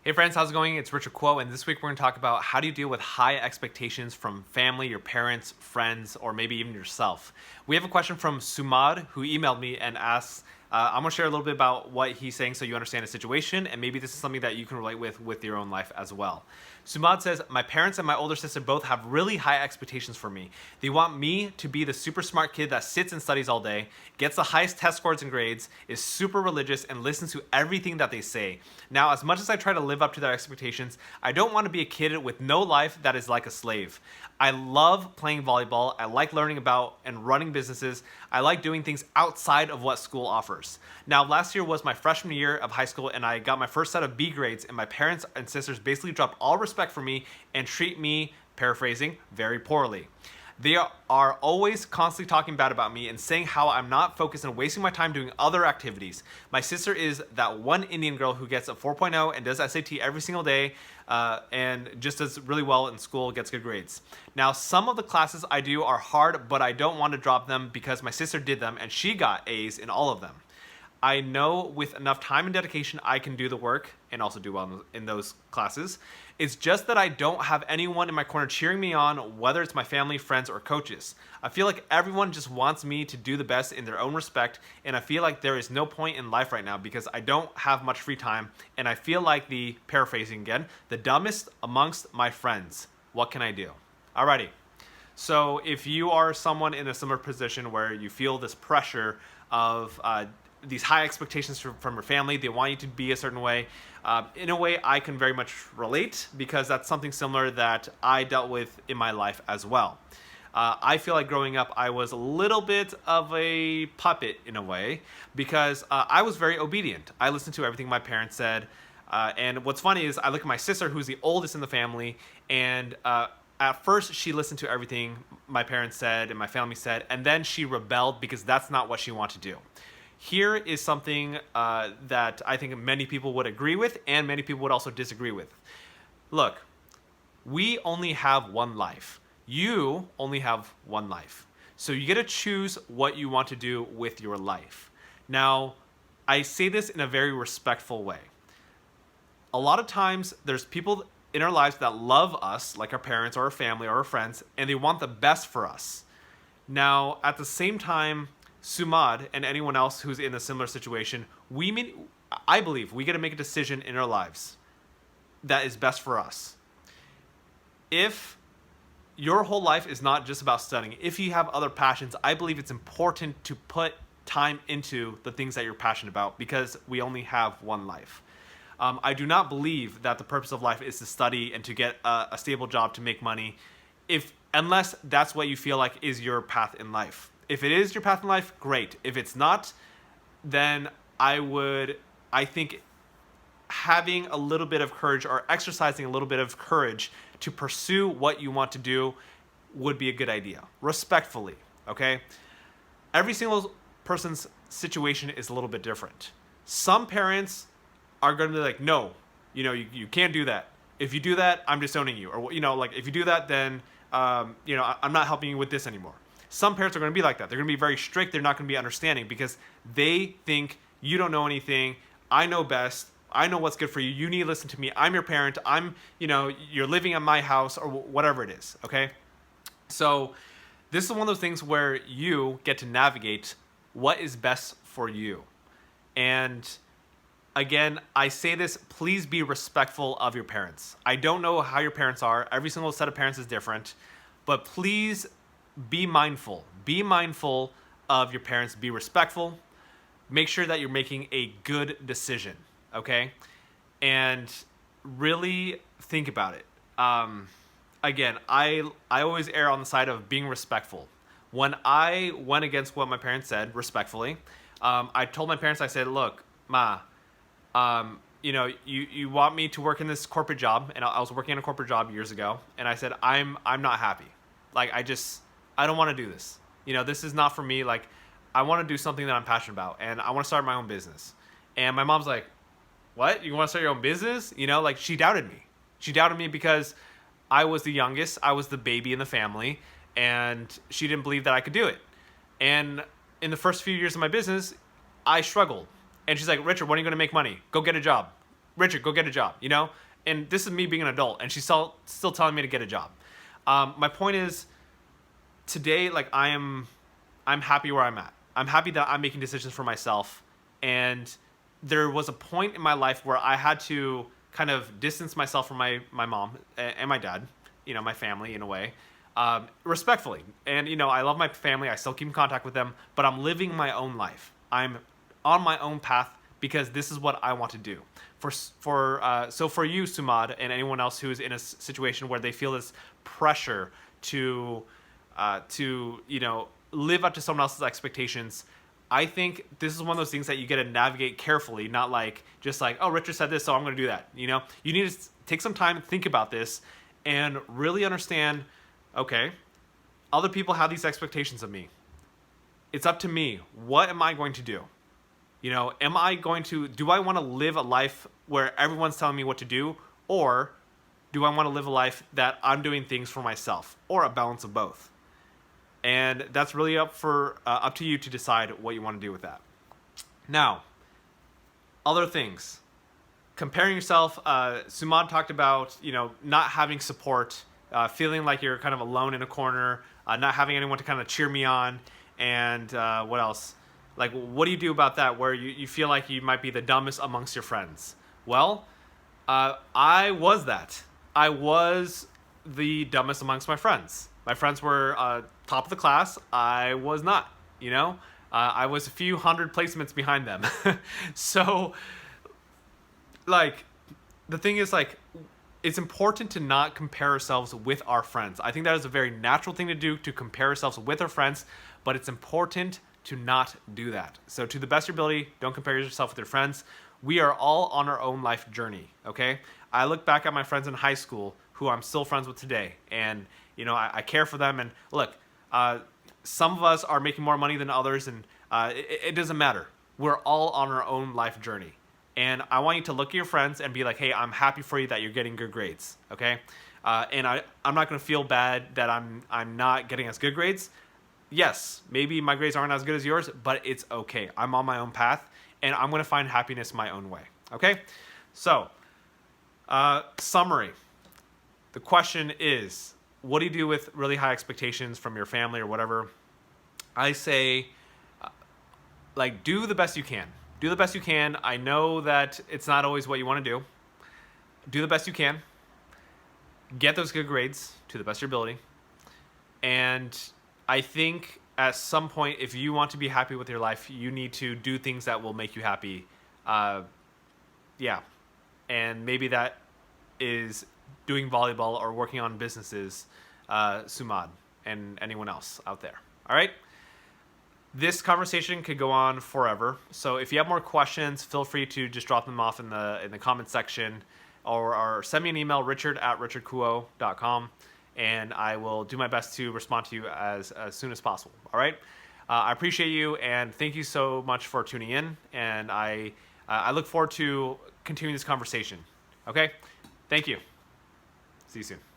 Hey friends, how's it going? It's Richard Kuo, and this week we're going to talk about how do you deal with high expectations from family, your parents, friends, or maybe even yourself. We have a question from Sumad who emailed me and asks, I'm going to share a little bit about what he's saying so you understand the situation, and maybe this is something that you can relate with your own life as well. Sumad says, my parents and my older sister both have really high expectations for me. They want me to be the super smart kid that sits and studies all day, gets the highest test scores and grades, is super religious, and listens to everything that they say. Now, as much as I try to live up to their expectations, I don't want to be a kid with no life that is like a slave. I love playing volleyball. I like learning about and running businesses. I like doing things outside of what school offers. Now, last year was my freshman year of high school, and I got my first set of B grades, and my parents and sisters basically dropped all respect for me and treat me, paraphrasing, very poorly. They are always constantly talking bad about me and saying how I'm not focused and wasting my time doing other activities. My sister is that one Indian girl who gets a 4.0 and does SAT every single day and just does really well in school, gets good grades. Now, some of the classes I do are hard, but I don't want to drop them because my sister did them and she got A's in all of them. I know with enough time and dedication, I can do the work and also do well in those classes. It's just that I don't have anyone in my corner cheering me on, whether it's my family, friends, or coaches. I feel like everyone just wants me to do the best in their own respect, and I feel like there is no point in life right now because I don't have much free time, and I feel like paraphrasing again, the dumbest amongst my friends. What can I do? Alrighty. So if you are someone in a similar position where you feel this pressure of these high expectations from your family, they want you to be a certain way. In a way, I can very much relate because that's something similar that I dealt with in my life as well. I feel like growing up, I was a little bit of a puppet in a way because I was very obedient. I listened to everything my parents said. And what's funny is I look at my sister, who's the oldest in the family, and at first she listened to everything my parents said and my family said, and then she rebelled because that's not what she wanted to do. Here is something that I think many people would agree with and many people would also disagree with. Look, we only have one life. You only have one life. So you get to choose what you want to do with your life. Now, I say this in a very respectful way. A lot of times there's people in our lives that love us, like our parents or our family or our friends, and they want the best for us. Now, at the same time, Sumad and anyone else who's in a similar situation, I believe we get to make a decision in our lives that is best for us. If your whole life is not just about studying, if you have other passions, I believe it's important to put time into the things that you're passionate about because we only have one life. I do not believe that the purpose of life is to study and to get a stable job to make money, unless that's what you feel like is your path in life. If it is your path in life, great. If it's not, then I think having a little bit of courage or exercising a little bit of courage to pursue what you want to do would be a good idea. Respectfully, okay? Every single person's situation is a little bit different. Some parents are going to be like, no, you can't do that. If you do that, I'm disowning you. Or, like if you do that, then, I'm not helping you with this anymore. Some parents are going to be like that. They're going to be very strict. They're not going to be understanding because they think you don't know anything. I know best. I know what's good for you. You need to listen to me. I'm your parent. You're living at my house or whatever it is. Okay. So this is one of those things where you get to navigate what is best for you. And again, I say this, please be respectful of your parents. I don't know how your parents are. Every single set of parents is different, but please be mindful. Be mindful of your parents. Be respectful. Make sure that you're making a good decision, okay? And really think about it. Again, I always err on the side of being respectful. When I went against what my parents said, respectfully, I told my parents, I said, look, Ma, you want me to work in this corporate job, and I was working in a corporate job years ago, and I said, I'm not happy. Like, I don't want to do this. This is not for me. Like, I want to do something that I'm passionate about, and I want to start my own business. And my mom's like, what? You want to start your own business? Like, she doubted me. She doubted me because I was the youngest. I was the baby in the family, and she didn't believe that I could do it. And in the first few years of my business, I struggled. And she's like, Richard, when are you going to make money? Go get a job. Richard, go get a job, you know? And this is me being an adult, and she's still telling me to get a job. My point is, today, like, I'm happy where I'm at. I'm happy that I'm making decisions for myself. And there was a point in my life where I had to kind of distance myself from my mom and my dad, you know, my family in a way, respectfully. And, you know, I love my family. I still keep in contact with them, but I'm living my own life. I'm on my own path because this is what I want to do. So for you, Sumad, and anyone else who's in a situation where they feel this pressure to you know, live up to someone else's expectations, I think this is one of those things that you get to navigate carefully, not like just like, oh, Richard said this, so I'm going to do that. You know, you need to take some time and think about this and really understand, okay, other people have these expectations of me. It's up to me. What am I going to do? You know, do I want to live a life where everyone's telling me what to do, or do I want to live a life that I'm doing things for myself, or a balance of both? And that's really up to you to decide what you want to do with that. Now, other things. Comparing yourself, Sumad talked about, you know, not having support, feeling like you're kind of alone in a corner, not having anyone to kind of cheer me on, and what else? Like, what do you do about that where you feel like you might be the dumbest amongst your friends? Well, I was that. I was the dumbest amongst my friends. My friends were top of the class. I was not, you know? I was a few hundred placements behind them. So, like, the thing is, like, it's important to not compare ourselves with our friends. I think that is a very natural thing to do, to compare ourselves with our friends, but it's important to not do that. So to the best of your ability, don't compare yourself with your friends. We are all on our own life journey, okay? I look back at my friends in high school who I'm still friends with today, and you know, I care for them. And look, some of us are making more money than others, and it doesn't matter. We're all on our own life journey. And I want you to look at your friends and be like, hey, I'm happy for you that you're getting good grades, okay? And I'm not going to feel bad that I'm not getting as good grades. Yes, maybe my grades aren't as good as yours, but it's okay. I'm on my own path, and I'm going to find happiness my own way, okay? So, summary. The question is, what do you do with really high expectations from your family or whatever? I say, like, do the best you can. Do the best you can. I know that it's not always what you want to do. Do the best you can. Get those good grades to the best of your ability. And I think at some point, if you want to be happy with your life, you need to do things that will make you happy. Yeah. And maybe that is doing volleyball or working on businesses, Sumad, and anyone else out there. All right? This conversation could go on forever. So if you have more questions, feel free to just drop them off in the comment section, or send me an email, richard@richardkuo.com, and I will do my best to respond to you as soon as possible. All right? I appreciate you, and thank you so much for tuning in, and I look forward to continuing this conversation. Okay? Thank you. See you soon.